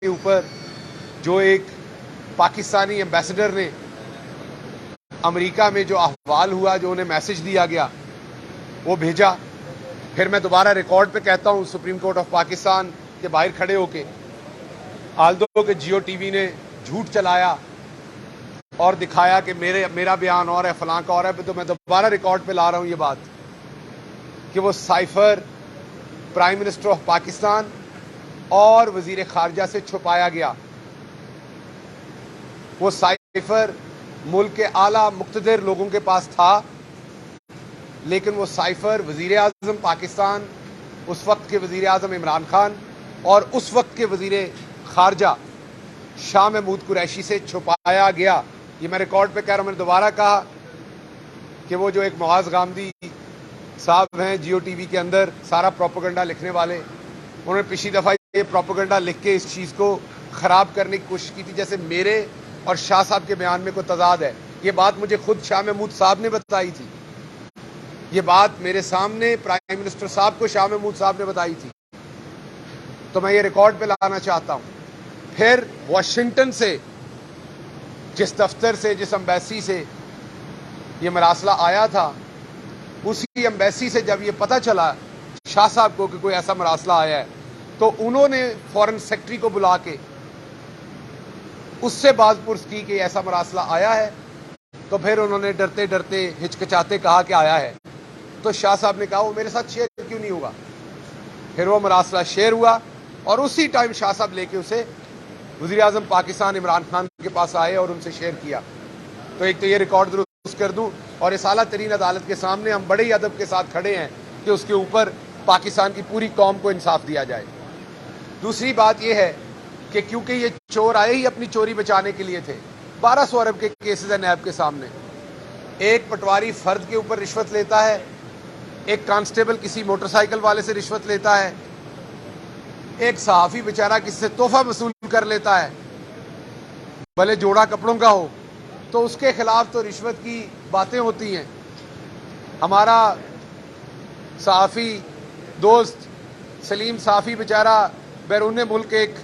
کے اوپر جو ایک پاکستانی ایمبیسڈر نے امریکہ میں جو احوال ہوا، جو انہیں میسج دیا گیا وہ بھیجا، پھر میں دوبارہ ریکارڈ پہ کہتا ہوں سپریم کورٹ آف پاکستان کے باہر کھڑے ہو کے، آلدو کہ جیو ٹی وی نے جھوٹ چلایا اور دکھایا کہ میرا بیان اور ہے، فلاں کا اور ہے، تو میں دوبارہ ریکارڈ پہ لا رہا ہوں یہ بات کہ وہ cipher prime minister of Pakistan اور وزیر خارجہ سے چھپایا گیا۔ وہ سائفر ملک کے اعلیٰ مقتدر لوگوں کے پاس تھا، لیکن وہ سائفر وزیر اعظم پاکستان، اس وقت کے وزیر اعظم عمران خان اور اس وقت کے وزیر خارجہ شاہ محمود قریشی سے چھپایا گیا۔ یہ میں ریکارڈ پہ کہہ رہا ہوں، میں نے دوبارہ کہا کہ وہ جو ایک معاذ غامدی صاحب ہیں جیو ٹی وی کے اندر سارا پروپیگنڈا لکھنے والے، انہوں نے پچھلی دفعہ یہ پروپیگنڈا لکھ کے اس چیز کو خراب کرنے کی کوشش کی تھی جیسے میرے اور شاہ صاحب کے بیان میں کوئی تضاد ہے۔ یہ بات مجھے خود شاہ محمود صاحب نے بتائی تھی، یہ بات میرے سامنے پرائم منسٹر صاحب کو شاہ محمود صاحب نے بتائی تھی، تو میں یہ ریکارڈ پہ لانا چاہتا ہوں۔ پھر واشنگٹن سے جس دفتر سے، جس امبیسی سے یہ مراسلہ آیا تھا، اسی امبیسی سے جب یہ پتہ چلا شاہ صاحب کو کہ کوئی ایسا مراسلہ آیا ہے، تو انہوں نے فورن سیکرٹری کو بلا کے اس سے باز پرس کی کہ ایسا مراسلہ آیا ہے، تو پھر انہوں نے ڈرتے ڈرتے ہچکچاتے کہا کہ آیا ہے، تو شاہ صاحب نے کہا وہ میرے ساتھ شیئر کیوں نہیں ہوگا؟ پھر وہ مراسلہ شیئر ہوا اور اسی ٹائم شاہ صاحب لے کے اسے وزیر اعظم پاکستان عمران خان کے پاس آئے اور ان سے شیئر کیا۔ تو ایک تو یہ ریکارڈ درست کر دوں، اور اس اعلیٰ ترین عدالت کے سامنے ہم بڑے ہی ادب کے ساتھ کھڑے ہیں کہ اس کے اوپر پاکستان کی پوری قوم کو انصاف دیا جائے۔ دوسری بات یہ ہے کہ کیونکہ یہ چور آئے ہی اپنی چوری بچانے کے لیے تھے، 1200 ارب کے کیسز ہیں نیب کے سامنے، ایک پٹواری فرد کے اوپر رشوت لیتا ہے، ایک کانسٹیبل کسی موٹر سائیکل والے سے رشوت لیتا ہے، ایک صحافی بیچارہ کسی سے تحفہ وصول کر لیتا ہے بھلے جوڑا کپڑوں کا ہو، تو اس کے خلاف تو رشوت کی باتیں ہوتی ہیں۔ ہمارا صحافی دوست سلیم صافی بیچارہ بیرون ملک ایک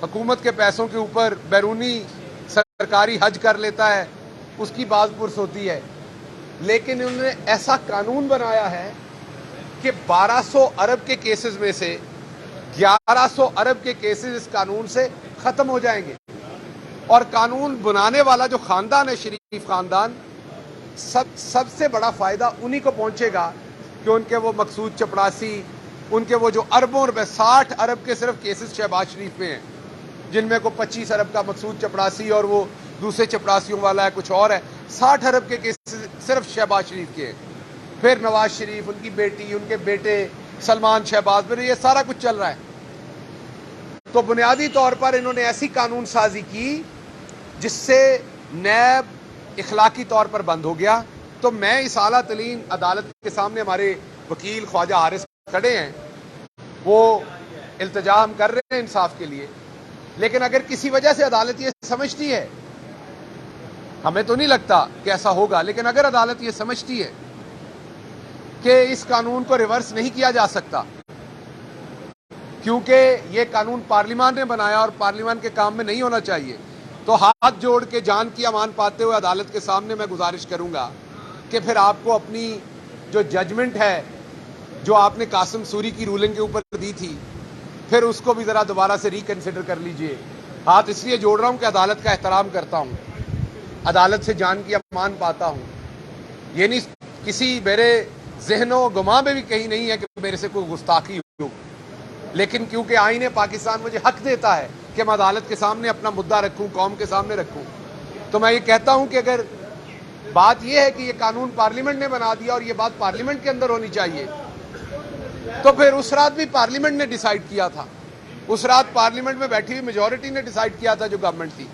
حکومت کے پیسوں کے اوپر بیرونی سرکاری حج کر لیتا ہے، اس کی باز پرس ہوتی ہے، لیکن انہوں نے ایسا قانون بنایا ہے کہ 1200 ارب کے کیسز میں سے 1100 ارب کے کیسز اس قانون سے ختم ہو جائیں گے، اور قانون بنانے والا جو خاندان ہے شریف خاندان، سب سے بڑا فائدہ انہی کو پہنچے گا کہ ان کے وہ مقصود چپڑاسی، ان کے وہ جو اربوں روپے 60 ارب کے صرف کیسز شہباز شریف میں ہیں، جن میں کو 25 ارب کا مقصود چپڑاسی اور وہ دوسرے چپڑاسیوں والا ہے، کچھ اور ہے، 60 ارب کے کیسز صرف شہباز شریف کے ہیں۔ پھر نواز شریف، ان کی بیٹی، ان کے بیٹے سلمان شہباز، پھر یہ سارا کچھ چل رہا ہے۔ تو بنیادی طور پر انہوں نے ایسی قانون سازی کی جس سے نیب اخلاقی طور پر بند ہو گیا۔ تو میں اس اعلیٰ ترین عدالت کے سامنے، ہمارے وکیل خواجہ حارث کھڑے ہیں، وہ التجا ہم کر رہے ہیں انصاف کے لیے، لیکن اگر کسی وجہ سے عدالت یہ سمجھتی ہے، ہمیں تو نہیں لگتا کہ ایسا ہوگا، لیکن اگر عدالت یہ سمجھتی ہے کہ اس قانون کو ریورس نہیں کیا جا سکتا کیونکہ یہ قانون پارلیمان نے بنایا اور پارلیمان کے کام میں نہیں ہونا چاہیے، تو ہاتھ جوڑ کے جان کی امان پاتے ہوئے عدالت کے سامنے میں گزارش کروں گا کہ پھر آپ کو اپنی جو ججمنٹ ہے جو آپ نے قاسم سوری کی رولنگ کے اوپر دی تھی، پھر اس کو بھی ذرا دوبارہ سے ریکنسیڈر کر لیجئے۔ ہاتھ اس لیے جوڑ رہا ہوں کہ عدالت کا احترام کرتا ہوں، عدالت سے جان کی امان پاتا ہوں، یہ نہیں کسی میرے ذہن و گمان میں بھی کہیں نہیں ہے کہ میرے سے کوئی گستاخی ہو، لیکن کیونکہ آئین پاکستان مجھے حق دیتا ہے کہ میں عدالت کے سامنے اپنا مدعا رکھوں، قوم کے سامنے رکھوں، تو میں یہ کہتا ہوں کہ اگر بات یہ ہے کہ یہ قانون پارلیمنٹ نے بنا دیا اور یہ بات پارلیمنٹ کے اندر ہونی چاہیے، تو پھر اس رات بھی پارلیمنٹ نے ڈیسائیڈ کیا تھا، اس رات پارلیمنٹ میں بیٹھی ہوئی میجورٹی نے ڈیسائیڈ کیا تھا جو گورنمنٹ تھی،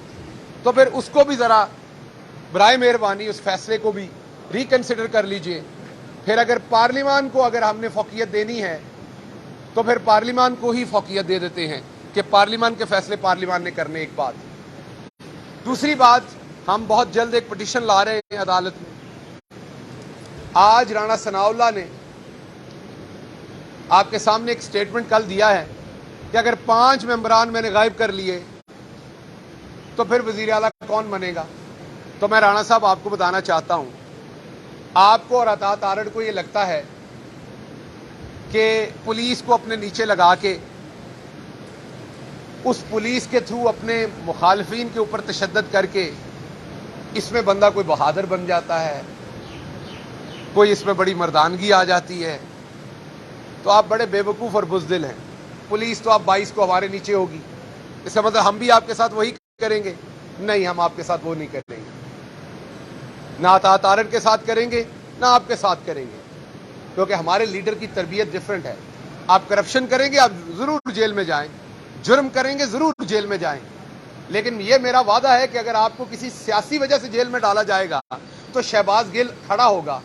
تو پھر اس کو بھی ذرا برائے مہربانی اس فیصلے کو بھی ریکنسیڈر کر لیجئے۔ پھر اگر پارلیمان کو اگر ہم نے فوقیت دینی ہے تو پھر پارلیمان کو ہی فوقیت دے دیتے ہیں کہ پارلیمان کے فیصلے پارلیمان نے کرنے۔ ایک بات، دوسری بات، ہم بہت جلد ایک پٹیشن لا رہے ہیں عدالت میں۔ آج رانا ثناء اللہ نے آپ کے سامنے ایک سٹیٹمنٹ کل دیا ہے کہ اگر 5 ممبران میں نے غائب کر لیے تو پھر وزیر اعلیٰ کون بنے گا؟ تو میں رانا صاحب آپ کو بتانا چاہتا ہوں، آپ کو اور عطا تارڑ کو یہ لگتا ہے کہ پولیس کو اپنے نیچے لگا کے اس پولیس کے تھرو اپنے مخالفین کے اوپر تشدد کر کے اس میں بندہ کوئی بہادر بن جاتا ہے، کوئی اس میں بڑی مردانگی آ جاتی ہے، تو آپ بڑے بے وقوف اور بزدل ہیں۔ پولیس تو آپ 22 کو ہمارے نیچے ہوگی، اس کا مطلب ہم بھی آپ کے ساتھ وہی کریں گے؟ نہیں، ہم آپ کے ساتھ وہ نہیں کریں گے، نہ عطا تارڑ کے ساتھ کریں گے نہ آپ کے ساتھ کریں گے، کیونکہ ہمارے لیڈر کی تربیت ڈیفرنٹ ہے۔ آپ کرپشن کریں گے، آپ ضرور جیل میں جائیں، جرم کریں گے ضرور جیل میں جائیں، لیکن یہ میرا وعدہ ہے کہ اگر آپ کو کسی سیاسی وجہ سے جیل میں ڈالا جائے گا تو شہباز گل کھڑا ہوگا،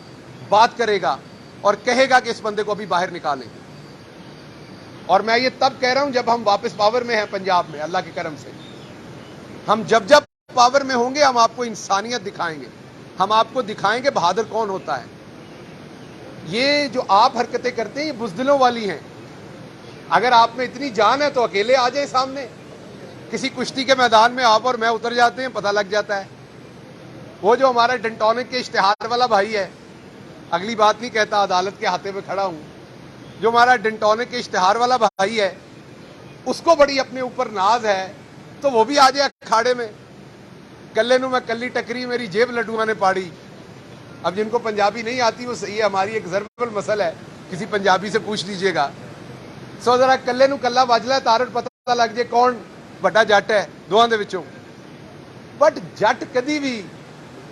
بات کرے گا اور کہے گا کہ اس بندے کو ابھی باہر نکالیں۔ اور میں یہ تب کہہ رہا ہوں جب ہم واپس پاور میں ہیں پنجاب میں، اللہ کے کرم سے۔ ہم جب پاور میں ہوں گے ہم آپ کو انسانیت دکھائیں گے، ہم آپ کو دکھائیں گے بہادر کون ہوتا ہے۔ یہ جو آپ حرکتیں کرتے ہیں یہ بزدلوں والی ہیں۔ اگر آپ میں اتنی جان ہے تو اکیلے آ جائیں سامنے، کسی کشتی کے میدان میں آپ اور میں اتر جاتے ہیں، پتہ لگ جاتا ہے۔ وہ جو ہمارا ڈنٹونک کے اشتہار والا بھائی ہے، اگلی بات نہیں کہتا، عدالت کے ہاتھے پہ کھڑا ہوں، جو ہمارا ڈنٹونک کے اشتہار والا بھائی ہے، اس کو بڑی اپنے اوپر ناز ہے، تو وہ بھی آ جائے اکھاڑے میں۔ کلے نو میں کلی ٹکری، میری جیب لڈوؤں نے پاڑی۔ اب جن کو پنجابی نہیں آتی وہ صحیح ہے، ہماری ایک ضرب المثل ہے، کسی پنجابی سے پوچھ لیجئے گا۔ سو ذرا کلے نو کلا وجلا تارڑ پتہ لگ جائے کون بڑا جٹ ہے دوہاں دے وچوں۔ بٹ جٹ کدی بھی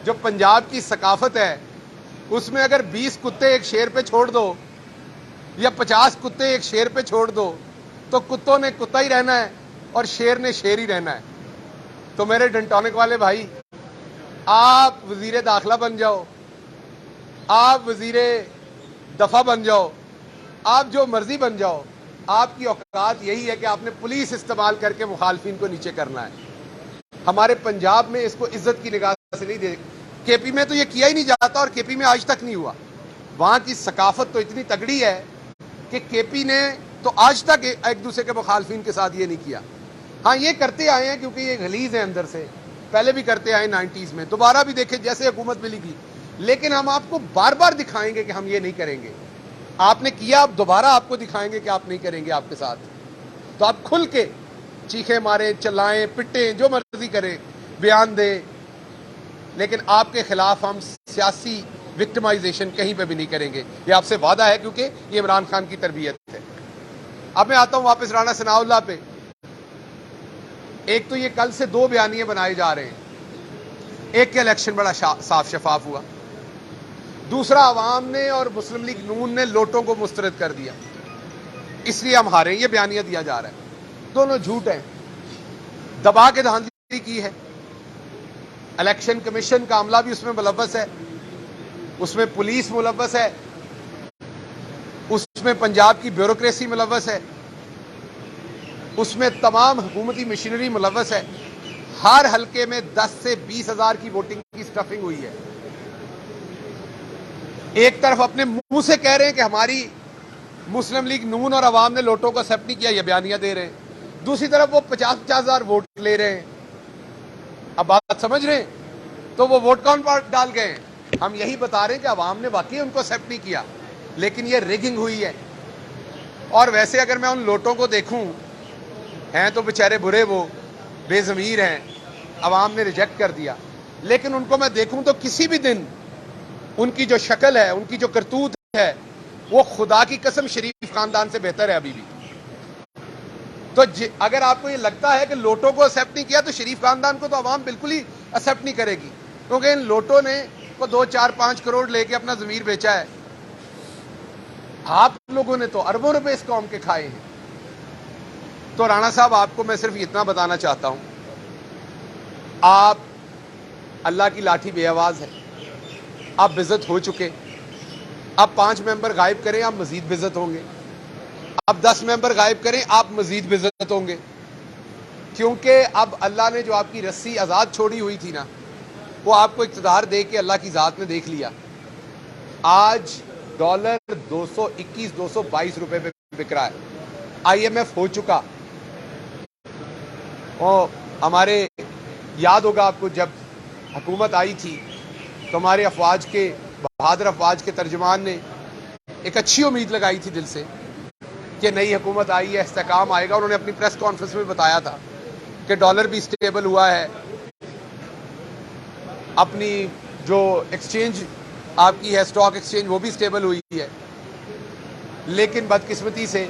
جو پنجاب کی ثقافت ہے اس میں اگر 20 کتے ایک شیر پہ چھوڑ دو یا 50 کتے ایک شیر پہ چھوڑ دو تو کتوں نے کتا ہی رہنا ہے اور شیر نے شیر ہی رہنا ہے۔ تو میرے ڈنٹونک والے بھائی، آپ وزیر داخلہ بن جاؤ، آپ وزیر دفاع بن جاؤ، آپ جو مرضی بن جاؤ، آپ کی اوقات یہی ہے کہ آپ نے پولیس استعمال کر کے مخالفین کو نیچے کرنا ہے۔ ہمارے پنجاب میں اس کو عزت کی نگاہ سے نہیں دیکھ، کے پی میں تو یہ کیا ہی نہیں جاتا اور کے پی میں آج تک نہیں ہوا۔ وہاں کی ثقافت تو اتنی تگڑی ہے کہ کے پی نے تو آج تک ایک دوسرے کے مخالفین کے ساتھ یہ نہیں کیا۔ ہاں یہ کرتے آئے ہیں کیونکہ یہ غلیظ ہیں اندر سے، پہلے بھی کرتے آئے 90s میں، دوبارہ بھی دیکھیں جیسے حکومت ملی تھی، لیکن ہم آپ کو بار بار دکھائیں گے کہ ہم یہ نہیں کریں گے۔ آپ نے کیا، اب دوبارہ آپ کو دکھائیں گے کہ آپ نہیں کریں گے آپ کے ساتھ۔ تو آپ کھل کے چیخیں ماریں، چلائیں، پٹیں، جو مرضی کریں، بیان دیں، لیکن آپ کے خلاف ہم سیاسی وکٹمائزیشن کہیں پہ بھی نہیں کریں گے۔ یہ آپ سے وعدہ ہے کیونکہ یہ عمران خان کی تربیت ہے۔ اب میں آتا ہوں واپس رانا ثناء اللہ پہ۔ ایک تو یہ کل سے 2 بیانیے بنائے جا رہے ہیں، ایک کے الیکشن بڑا صاف شفاف ہوا، دوسرا عوام نے اور مسلم لیگ نون نے لوٹوں کو مسترد کر دیا، اس لیے ہم ہارے ہیں، یہ بیانیہ دیا جا رہا ہے۔ دونوں جھوٹ ہیں، دبا کے دھاندلی کی ہے۔ الیکشن کمیشن کا عملہ بھی اس میں ملوث ہے، اس میں پولیس ملوث ہے، اس میں پنجاب کی بیوروکریسی ملوث ہے، اس میں تمام حکومتی مشینری ملوث ہے۔ ہر حلقے میں 10 سے 20 ہزار کی ووٹنگ کی سٹفنگ ہوئی ہے۔ ایک طرف اپنے منہ سے کہہ رہے ہیں کہ ہماری مسلم لیگ نون اور عوام نے لوٹوں کو ایکسپٹ نہیں کیا، یہ بیانیہ دے رہے ہیں، دوسری طرف وہ 50-50 ہزار ووٹ لے رہے ہیں۔ اب بات سمجھ رہے ہیں؟ تو وہ ووٹ کون ڈال گئے ہیں؟ ہم یہی بتا رہے ہیں کہ عوام نے واقعی ان کو ایکسپٹ نہیں کیا، لیکن یہ ریگنگ ہوئی ہے۔ اور ویسے اگر میں ان لوٹوں کو دیکھوں، ہیں تو بیچارے برے، وہ بے ضمیر ہیں، عوام نے ریجیکٹ کر دیا، لیکن ان کو میں دیکھوں تو کسی بھی دن ان کی جو شکل ہے، ان کی جو کرتوت ہے، وہ خدا کی قسم شریف خاندان سے بہتر ہے ابھی بھی۔ تو اگر آپ کو یہ لگتا ہے کہ لوٹوں کو ایکسپٹ نہیں کیا تو شریف خاندان کو تو عوام بالکل ہی ایکسپٹ نہیں کرے گی، کیونکہ ان لوٹوں نے کو 2-4-5 کروڑ لے کے اپنا ضمیر بیچا ہے۔ آپ لوگوں نے تو اربوں روپے اس قوم کے کھائے ہیں۔ تو رانا صاحب، آپ کو میں صرف اتنا بتانا چاہتا ہوں، آپ اللہ کی لاٹھی بے آواز ہے، آپ بےعزت ہو چکے۔ اب 5 ممبر غائب کریں، آپ مزید بےعزت ہوں گے۔ اب 10 ممبر غائب کریں، آپ مزید بےعزت ہوں گے، کیونکہ اب اللہ نے جو آپ کی رسی آزاد چھوڑی ہوئی تھی نا، وہ آپ کو اقتدار دے کے اللہ کی ذات نے دیکھ لیا۔ آج ڈالر 221-222 روپے پہ بک رہا ہے، آئی ایم ایف ہو چکا، اور ہمارے یاد ہوگا آپ کو جب حکومت آئی تھی تو ہمارے افواج کے بہادر افواج کے ترجمان نے ایک اچھی امید لگائی تھی دل سے کہ نئی حکومت آئی ہے، استحکام آئے گا. انہوں نے اپنی پریس کانفرنس میں بتایا تھا کہ ڈالر بھی اسٹیبل ہوا ہے، اپنی جو ایکسچینج آپ کی ہے اسٹاک ایکسچینج وہ بھی اسٹیبل ہوئی ہے. لیکن بدقسمتی سے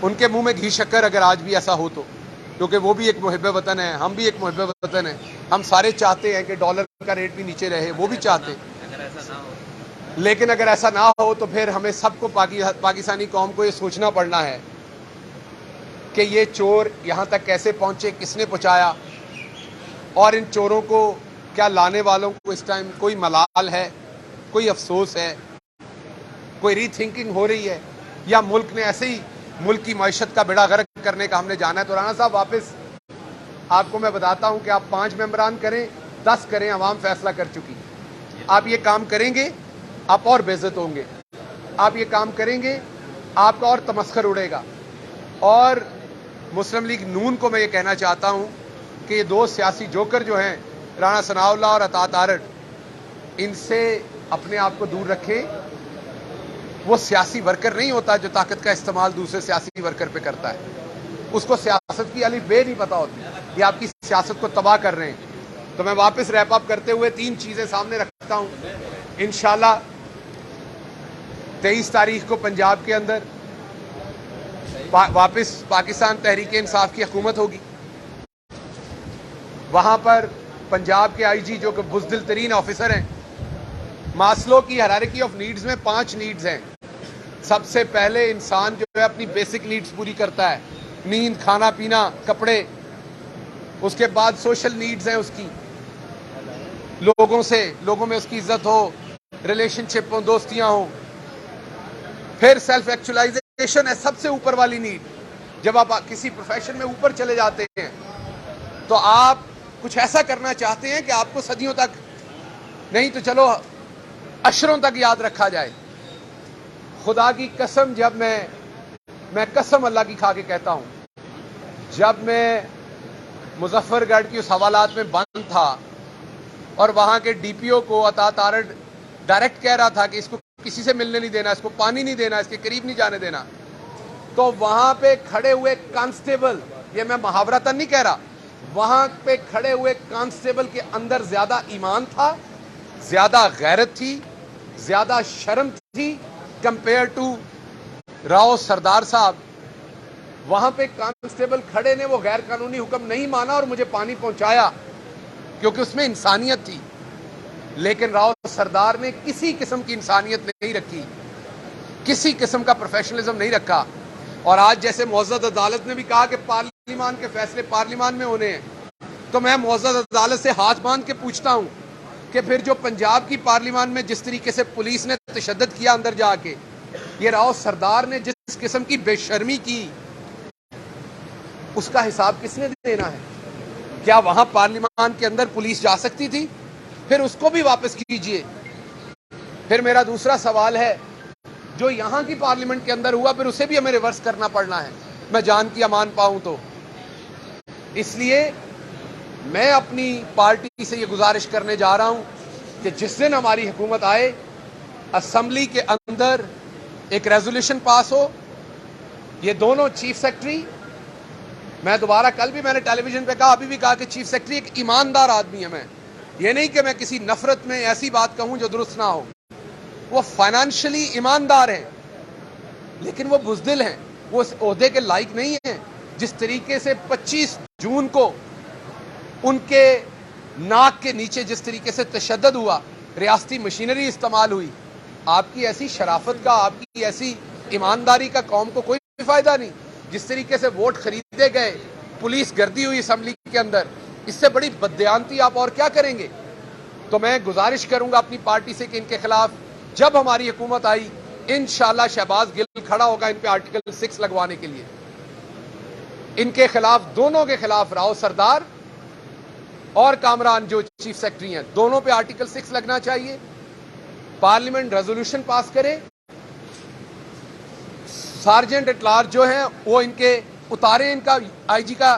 ان کے منہ میں گھی شکر اگر آج بھی ایسا ہو تو، کیونکہ وہ بھی ایک محب وطن ہے، ہم بھی ایک محب وطن ہیں، ہم سارے چاہتے ہیں کہ ڈالر کا ریٹ بھی نیچے رہے، وہ بھی چاہتے ہیں. لیکن اگر ایسا نہ ہو تو پھر ہمیں سب کو پاکستانی قوم کو یہ سوچنا پڑنا ہے کہ یہ چور یہاں تک کیسے پہنچے، کس نے پہنچایا، اور ان چوروں کو کیا لانے والوں کو اس ٹائم کوئی ملال ہے، کوئی افسوس ہے، کوئی ری تھنکنگ ہو رہی ہے، یا ملک نے ایسے ہی ملک کی معیشت کا بیڑا غرق کرنے کا ہم نے جانا ہے. تو رانا صاحب واپس آپ کو میں بتاتا ہوں کہ آپ 5 ممبران کریں 10 کریں، عوام فیصلہ کر چکی. آپ یہ کام کریں گے آپ اور بے عزت ہوں گے، آپ یہ کام کریں گے آپ کا اور تمسخر اڑے گا. اور مسلم لیگ نون کو میں یہ کہنا چاہتا ہوں کہ یہ دو سیاسی جوکر جو ہیں رانا ثناء اللہ اور عطا تارڑ، ان سے اپنے آپ کو دور رکھیں. وہ سیاسی ورکر نہیں ہوتا جو طاقت کا استعمال دوسرے سیاسی ورکر پہ کرتا ہے، اس کو سیاست کی الف بے نہیں پتا ہوتی، یہ آپ کی سیاست کو تباہ کر رہے ہیں. تو میں واپس ریپ اپ کرتے ہوئے 3 چیزیں سامنے رکھتا ہوں. انشاءاللہ 23 تاریخ کو پنجاب کے اندر واپس پاکستان تحریک انصاف کی حکومت ہوگی. وہاں پر پنجاب کے آئی جی جو کہ بزدل ترین آفیسر ہیں، ماسلو کی ہیرارکی آف نیڈز میں 5 نیڈز ہیں. سب سے پہلے انسان جو ہے اپنی بیسک نیڈز پوری کرتا ہے، نیند، کھانا پینا، کپڑے. اس کے بعد سوشل نیڈز ہیں اس کی، لوگوں میں اس کی عزت ہو، ریلیشن شپ ہو، دوستیاں ہوں. پھر سیلف ایکچولائزیشن ہے سب سے اوپر والی نیڈ. جب آپ کسی پروفیشن میں اوپر چلے جاتے ہیں تو آپ کچھ ایسا کرنا چاہتے ہیں کہ آپ کو صدیوں تک نہیں تو چلو عشروں تک یاد رکھا جائے. خدا کی قسم، جب میں قسم اللہ کی کھا کے کہتا ہوں، جب میں مظفر گڑھ کی اس حوالات میں بند تھا اور وہاں کے ڈی پی او کو عطا تارڑ ڈائریکٹ کہہ رہا تھا کہ اس کو کسی سے ملنے نہیں دینا، اس کو پانی نہیں دینا، اس کے قریب نہیں جانے دینا، تو وہاں پہ کھڑے ہوئے کانسٹیبل، یہ میں محاورتاً نہیں کہہ رہا، وہاں پہ کھڑے ہوئے کانسٹیبل کے اندر زیادہ ایمان تھا، زیادہ غیرت تھی، زیادہ شرم تھی کمپیئر ٹو راؤ سردار صاحب. وہاں پہ کانسٹیبل کھڑے نے وہ غیر قانونی حکم نہیں مانا اور مجھے پانی پہنچایا کیونکہ اس میں انسانیت تھی. لیکن راؤ سردار نے کسی قسم کی انسانیت نہیں رکھی، کسی قسم کا پروفیشنلزم نہیں رکھا. اور آج جیسے معزز عدالت نے بھی کہا کہ پارلیمان کے فیصلے پارلیمان میں ہونے ہیں، تو میں معزز عدالت سے ہاتھ باندھ کے پوچھتا ہوں کہ پھر جو پنجاب کی پارلیمان میں جس طریقے سے پولیس نے تشدد کیا اندر جا کے، یہ راؤ سردار نے جس قسم کی بے شرمی کی، اس کا حساب کس نے دینا ہے؟ کیا وہاں پارلیمان کے اندر پولیس جا سکتی تھی؟ پھر اس کو بھی واپس کیجئے. پھر میرا دوسرا سوال ہے، جو یہاں کی پارلیمنٹ کے اندر ہوا پھر اسے بھی ہمیں ریورس کرنا پڑنا ہے، میں جان کی امان پاؤں تو. اس لیے میں اپنی پارٹی سے یہ گزارش کرنے جا رہا ہوں کہ جس دن ہماری حکومت آئے، اسمبلی کے اندر ایک ریزولوشن پاس ہو. یہ دونوں چیف سیکرٹری، میں دوبارہ کل بھی میں نے ٹیلی ویژن پہ کہا، ابھی بھی کہا کہ چیف سیکرٹری ایک ایماندار آدمی ہے. میں یہ نہیں کہ میں کسی نفرت میں ایسی بات کہوں جو درست نہ ہو، وہ فائنانشلی ایماندار ہیں لیکن وہ بزدل ہیں، وہ اس عہدے کے لائق نہیں ہیں. جس طریقے سے 25 جون کو ان کے ناک کے نیچے جس طریقے سے تشدد ہوا، ریاستی مشینری استعمال ہوئی، آپ کی ایسی شرافت کا، آپ کی ایسی ایمانداری کا قوم کو کوئی فائدہ نہیں. جس طریقے سے ووٹ خریدے گئے، پولیس گردی ہوئی اسمبلی کے اندر، اس سے بڑی بددیانتی آپ اور کیا کریں گے؟ تو میں گزارش کروں گا اپنی پارٹی سے کہ ان کے خلاف جب ہماری حکومت آئی انشاءاللہ شہباز گل کھڑا ہوگا ان پہ آرٹیکل 6 لگوانے کے لیے. ان کے خلاف، دونوں کے خلاف، راؤ سردار اور کامران جو چیف سیکرٹری ہیں، دونوں پہ آرٹیکل 6 لگنا چاہیے. پارلیمنٹ ریزولوشن پاس کرے، سارجنٹ ایٹ لارج جو ہیں وہ ان کے اتارے، ان کا آئی جی کا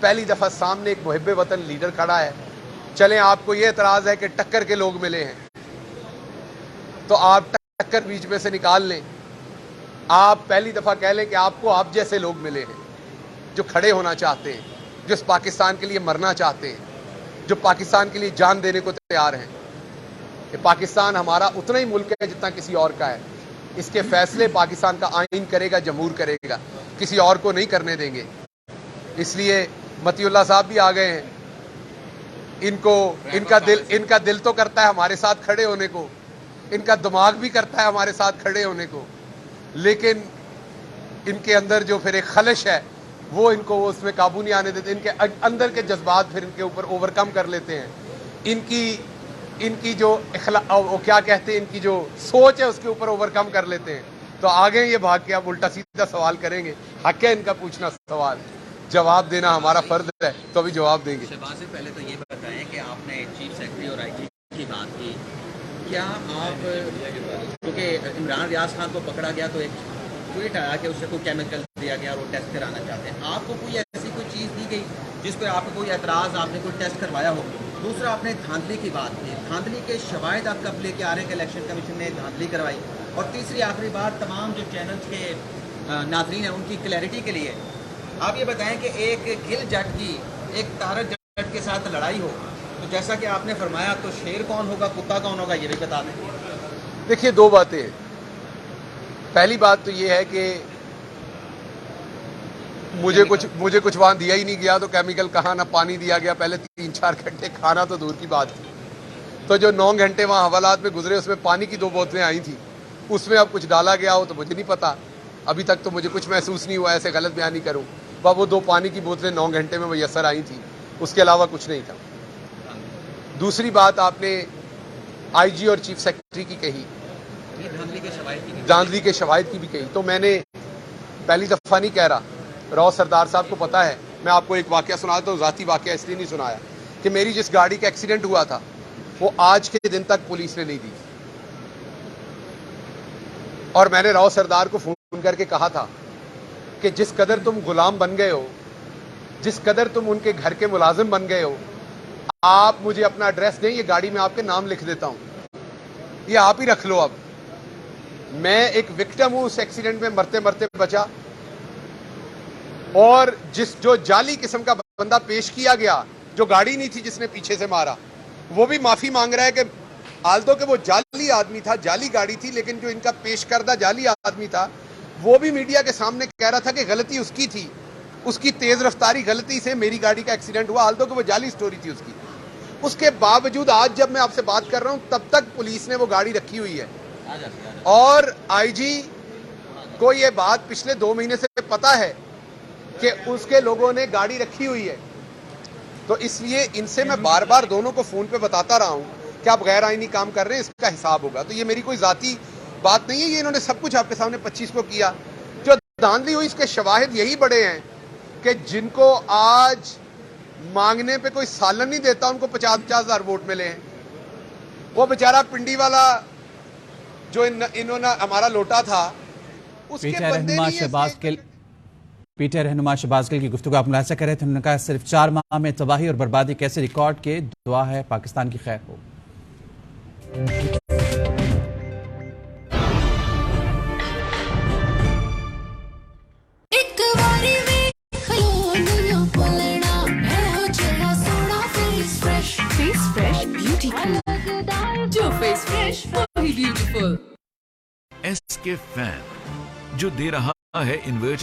پہلی دفعہ سامنے ایک محب وطن لیڈر کھڑا ہے. چلیں آپ کو یہ اعتراض ہے کہ ٹکر کے لوگ ملے ہیں تو آپ ٹکر بیچ میں سے نکال لیں. آپ پہلی دفعہ کہہ لیں کہ آپ کو آپ جیسے لوگ ملے ہیں جو کھڑے ہونا چاہتے ہیں, جو اس پاکستان کے لیے مرنا چاہتے ہیں, جو پاکستان کے لیے جان دینے کو تیار ہیں. کہ پاکستان ہمارا اتنا ہی ملک ہے جتنا کسی اور کا ہے. اس کے فیصلے پاکستان کا آئین کرے گا, جمہور کرے گا, کسی اور کو نہیں کرنے دیں گے. اس لیے متی اللہ صاحب بھی آ گئے ہیں. ان کا دل تو کرتا ہے ہمارے ساتھ کھڑے ہونے کو, ان کا دماغ بھی کرتا ہے ہمارے ساتھ کھڑے ہونے کو, لیکن ان کے اندر جو پھر ایک خلش ہے وہ ان کو اس میں قابو نہیں آنے دیتے. ان کے اندر کے جذبات پھر ان کے اوپر اوور کم کر لیتے ہیں. ان کی جو کیا کہتے ہیں, ان کی جو سوچ ہے اس کے اوپر اوور کم کر لیتے ہیں. تو آگے یہ بھاگ کے اب الٹا سیدھا سوال کریں گے. حق ہے ان کا پوچھنا سوال, جواب دینا ہمارا فرض ہے, تو ابھی جواب دیں گے. شہباز سے پہلے تو یہ بتائیں کہ آپ نے چیف سیکرٹری اور آئی جی کی بات کی, کیا آپ, کیونکہ عمران ریاض خان کو پکڑا گیا تو ایک ٹویٹ آیا کہ اسے کوئی کیمیکل دیا گیا اور وہ ٹیسٹ کرانا چاہتے ہیں, آپ کو کوئی ایسی کوئی چیز دی گئی جس پہ آپ کو کوئی اعتراض, آپ نے کوئی ٹیسٹ کروایا ہو؟ دوسرا, آپ نے دھاندلی کی بات کی, دھاندلی کے شواہد آپ کب لے کے آ رہے ہیں کہ الیکشن کمیشن نے دھاندلی کروائی؟ اور تیسری آخری بات, تمام جو چینلز کے ناظرین ہیں ان کی کلیئرٹی کے لیے آپ یہ بتائیں کہ ایک گل جٹ کی ایک طارق جٹ کے ساتھ لڑائی ہو تو جیسا کہ آپ نے فرمایا تو شیر کون ہوگا, کتا کون ہوگا, یہ بھی بتا دیں. دیکھیے دو باتیں. پہلی بات تو یہ ہے کہ مجھے کچھ وہاں دیا ہی نہیں گیا, تو کیمیکل کہاں, نہ پانی دیا گیا. پہلے 3-4 گھنٹے کھانا تو دور کی بات تھی, تو جو 9 گھنٹے وہاں حوالات میں گزرے اس میں پانی کی 2 بوتلیں آئی تھیں. اس میں اب کچھ ڈالا گیا ہو تو مجھے نہیں پتا, ابھی تک تو مجھے کچھ محسوس نہیں ہوا, ایسے غلط بیان نہیں کروں. وہ 2 پانی کی بوتلیں 9 گھنٹے میں میسر آئی تھیں, اس کے علاوہ کچھ نہیں تھا. دوسری بات آپ نے آئی جی اور چیف سیکرٹری کی کہی, دھاندلی کے شواہد کی بھی کہی. تو میں نے پہلی دفعہ نہیں کہہ رہا, راؤ سردار صاحب کو پتا ہے. میں آپ کو ایک واقعہ سناتا ہوں, ذاتی واقعہ اس لیے نہیں سنایا کہ میری جس گاڑی کا ایکسیڈنٹ ہوا تھا وہ آج کے دن تک پولیس نے نہیں دی, اور میں نے راؤ سردار کو فون کر کے کہا تھا کہ جس قدر تم غلام بن گئے ہو, جس قدر تم ان کے گھر کے ملازم بن گئے ہو, آپ مجھے اپنا ایڈریس دیں, یہ گاڑی میں آپ کے نام لکھ دیتا ہوں, یہ آپ ہی رکھ لو. اب میں ایک وکٹم ہوں, اس ایکسیڈنٹ میں مرتے مرتے بچا, اور جو جعلی قسم کا بندہ پیش کیا گیا, جو گاڑی نہیں تھی جس نے پیچھے سے مارا, وہ بھی معافی مانگ رہا ہے کہ آلتو کہ وہ جعلی آدمی تھا, جعلی گاڑی تھی, لیکن جو ان کا پیش کردہ جعلی آدمی تھا وہ بھی میڈیا کے سامنے کہہ رہا تھا کہ غلطی اس کی تھی, اس کی تیز رفتاری غلطی سے میری گاڑی کا ایکسیڈنٹ ہوا, آلتو کہ وہ جعلی سٹوری تھی اس کی. اس کے باوجود آج جب میں آپ سے بات کر رہا ہوں تب تک پولیس نے وہ گاڑی رکھی ہوئی ہے, اور آئی جی کو یہ بات پچھلے 2 مہینے سے پتا ہے کہ اس کے لوگوں نے گاڑی رکھی ہوئی ہے. تو اس لیے ان سے میں بار بار دونوں کو فون پہ بتاتا رہا ہوں کہ آپ غیر آئینی کام کر رہے ہیں, اس کا حساب ہوگا. تو یہ میری کوئی ذاتی بات نہیں ہے, یہ انہوں نے سب کچھ آپ کے سامنے 25 کو کیا. جو دھاندلی ہوئی اس کے شواہد یہی بڑے ہیں کہ جن کو آج مانگنے پہ کوئی سالن نہیں دیتا ان کو 50,000 ووٹ ملے ہیں. وہ بیچارہ پنڈی والا جو انہوں نے ہمارا لوٹا تھا, اس کے بندے نہیں. پیٹر رہنما شہباز گل کی گفتگو آپ ملاحظہ کر رہے تھے, انہوں نے کہا صرف 4 ماہ میں تباہی اور بربادی کیسے ریکارڈ کے, دعا ہے پاکستان کی خیر ہو. ایس کے فین جو دے رہا ہے انورٹر